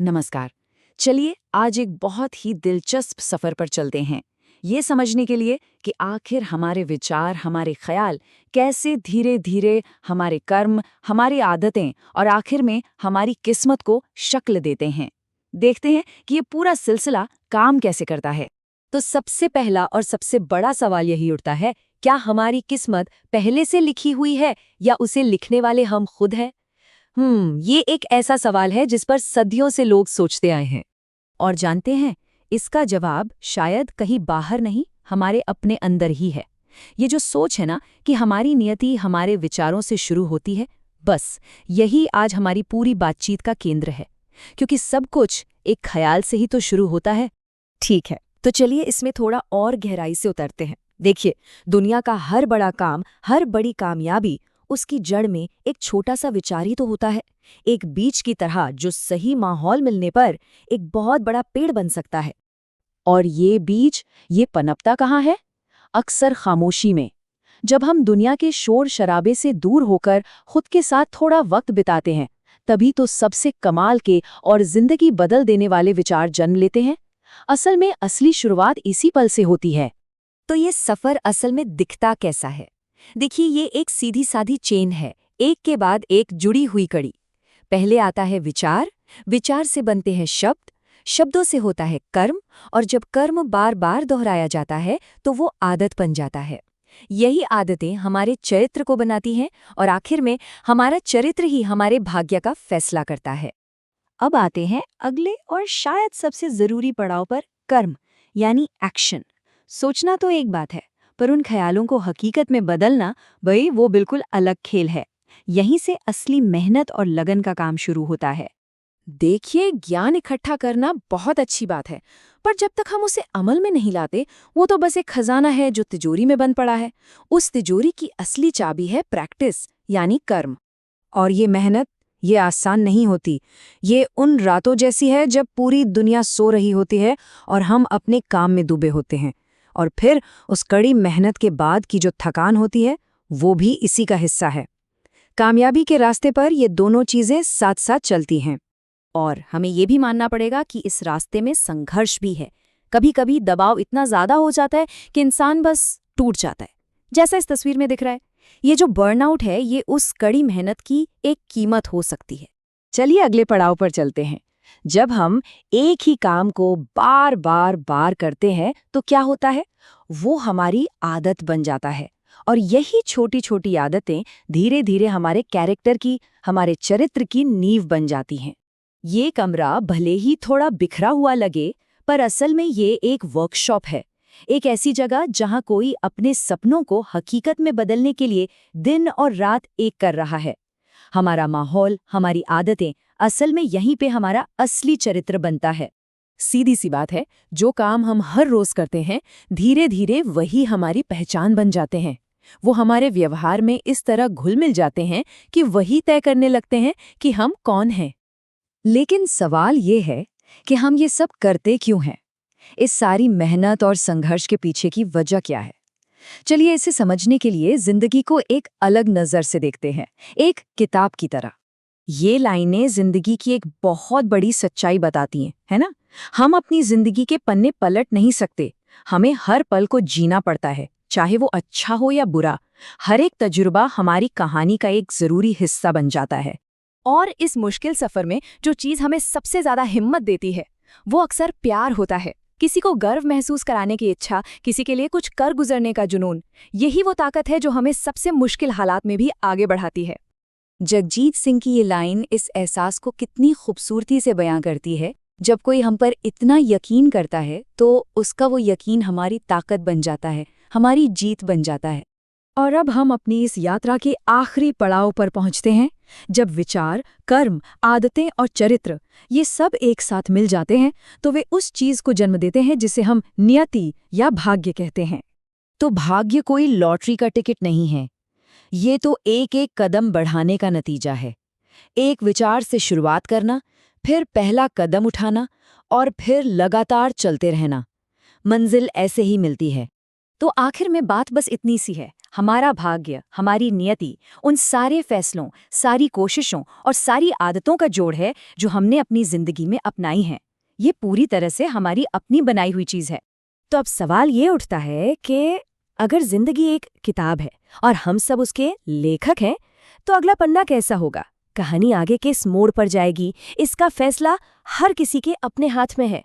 नमस्कार। चलिए आज एक बहुत ही दिलचस्प सफर पर चलते हैं, ये समझने के लिए कि आखिर हमारे विचार, हमारे ख्याल कैसे धीरे धीरे हमारे कर्म, हमारी आदतें और आखिर में हमारी किस्मत को शक्ल देते हैं। देखते हैं कि ये पूरा सिलसिला काम कैसे करता है। तो सबसे पहला और सबसे बड़ा सवाल यही उठता है, क्या हमारी किस्मत पहले से लिखी हुई है या उसे लिखने वाले हम खुद हैं? ये एक ऐसा सवाल है जिस पर सदियों से लोग सोचते आए हैं। और जानते हैं, इसका जवाब शायद कहीं बाहर नहीं, हमारे अपने अंदर ही है। ये जो सोच है ना कि हमारी नियति हमारे विचारों से शुरू होती है, बस यही आज हमारी पूरी बातचीत का केंद्र है। क्योंकि सब कुछ एक ख्याल से ही तो शुरू होता है। ठीक है, तो चलिए इसमें थोड़ा और गहराई से उतरते हैं। देखिए, दुनिया का हर बड़ा काम, हर बड़ी कामयाबी, उसकी जड़ में एक छोटा सा विचार ही तो होता है। एक बीज की तरह जो सही माहौल मिलने पर एक बहुत बड़ा पेड़ बन सकता है। और ये बीज, ये पनपता कहाँ है? अक्सर खामोशी में। जब हम दुनिया के शोर शराबे से दूर होकर खुद के साथ थोड़ा वक्त बिताते हैं, तभी तो सबसे कमाल के और जिंदगी बदल देने वाले विचार जन्म लेते हैं। असल में असली शुरुआत इसी पल से होती है। तो ये सफर असल में दिखता कैसा है? देखिए, ये एक सीधी साधी चेन है, एक के बाद एक जुड़ी हुई कड़ी। पहले आता है विचार, विचार से बनते हैं शब्द, शब्दों से होता है कर्म, और जब कर्म बार बार दोहराया जाता है तो वो आदत बन जाता है। यही आदतें हमारे चरित्र को बनाती हैं और आखिर में हमारा चरित्र ही हमारे भाग्य का फैसला करता है। अब आते हैं अगले और शायद सबसे जरूरी पड़ाव पर, कर्म यानी एक्शन। सोचना तो एक बात है, पर उन ख्यालों को हकीकत में बदलना, भाई वो बिल्कुल अलग खेल है। यहीं से असली मेहनत और लगन का काम शुरू होता है। देखिए, ज्ञान इकट्ठा करना बहुत अच्छी बात है, पर जब तक हम उसे अमल में नहीं लाते, वो तो बस एक खजाना है जो तिजोरी में बंद पड़ा है। उस तिजोरी की असली चाबी है प्रैक्टिस, यानी कर्म। और ये मेहनत, ये आसान नहीं होती। ये उन रातों जैसी है जब पूरी दुनिया सो रही होती है और हम अपने काम में डूबे होते हैं। और फिर उस कड़ी मेहनत के बाद की जो थकान होती है, वो भी इसी का हिस्सा है। कामयाबी के रास्ते पर ये दोनों चीजें साथ साथ चलती हैं। और हमें ये भी मानना पड़ेगा कि इस रास्ते में संघर्ष भी है। कभी कभी दबाव इतना ज्यादा हो जाता है कि इंसान बस टूट जाता है, जैसा इस तस्वीर में दिख रहा है। ये जो बर्नआउट है, ये उस कड़ी मेहनत की एक कीमत हो सकती है। चलिए अगले पड़ाव पर चलते हैं। जब हम एक ही काम को बार बार बार करते हैं तो क्या होता है? वो हमारी आदत बन जाता है। और यही छोटी छोटी आदतें धीरे धीरे हमारे कैरेक्टर की, हमारे चरित्र की नींव बन जाती हैं। ये कमरा भले ही थोड़ा बिखरा हुआ लगे, पर असल में ये एक वर्कशॉप है। एक ऐसी जगह जहां कोई अपने सपनों को हकीकत में बदलने के लिए दिन और रात एक कर रहा है। हमारा माहौल, हमारी आदतें, असल में यहीं पे हमारा असली चरित्र बनता है। सीधी सी बात है, जो काम हम हर रोज करते हैं, धीरे धीरे वही हमारी पहचान बन जाते हैं। वो हमारे व्यवहार में इस तरह घुल मिल जाते हैं कि वही तय करने लगते हैं कि हम कौन हैं। लेकिन सवाल ये है कि हम ये सब करते क्यों हैं? इस सारी मेहनत और संघर्ष के पीछे की वजह क्या है? चलिए इसे समझने के लिए जिंदगी को एक अलग नजर से देखते हैं, एक किताब की तरह। ये लाइनें जिंदगी की एक बहुत बड़ी सच्चाई बताती हैं, है ना? हम अपनी जिंदगी के पन्ने पलट नहीं सकते। हमें हर पल को जीना पड़ता है, चाहे वो अच्छा हो या बुरा। हर एक तजुर्बा हमारी कहानी का एक जरूरी हिस्सा बन जाता है। और इस मुश्किल सफर में जो चीज हमें सबसे ज्यादा हिम्मत देती है, वो अक्सर प्यार होता है। किसी को गर्व महसूस कराने की इच्छा, किसी के लिए कुछ कर गुजरने का जुनून, यही वो ताकत है जो हमें सबसे मुश्किल हालात में भी आगे बढ़ाती है। जगजीत सिंह की ये लाइन इस एहसास को कितनी खूबसूरती से बयां करती है। जब कोई हम पर इतना यकीन करता है तो उसका वो यकीन हमारी ताकत बन जाता है, हमारी जीत बन जाता है। और अब हम अपनी इस यात्रा के आखिरी पड़ाव पर पहुंचते हैं, जब विचार, कर्म, आदतें और चरित्र ये सब एक साथ मिल जाते हैं तो वे उस चीज को जन्म देते हैं जिसे हम नियति या भाग्य कहते हैं। तो भाग्य कोई लॉटरी का टिकट नहीं है। ये तो एक एक कदम बढ़ाने का नतीजा है। एक विचार से शुरुआत करना, फिर पहला कदम उठाना और फिर लगातार चलते रहना। मंजिल ऐसे ही मिलती है। तो आखिर में बात बस इतनी सी है, हमारा भाग्य, हमारी नियति, उन सारे फैसलों, सारी कोशिशों और सारी आदतों का जोड़ है जो हमने अपनी जिंदगी में अपनाई हैं। ये पूरी तरह से हमारी अपनी बनाई हुई चीज़ है। तो अब सवाल ये उठता है कि अगर जिंदगी एक किताब है और हम सब उसके लेखक हैं, तो अगला पन्ना कैसा होगा? कहानी आगे किस मोड़ पर जाएगी, इसका फैसला हर किसी के अपने हाथ में है।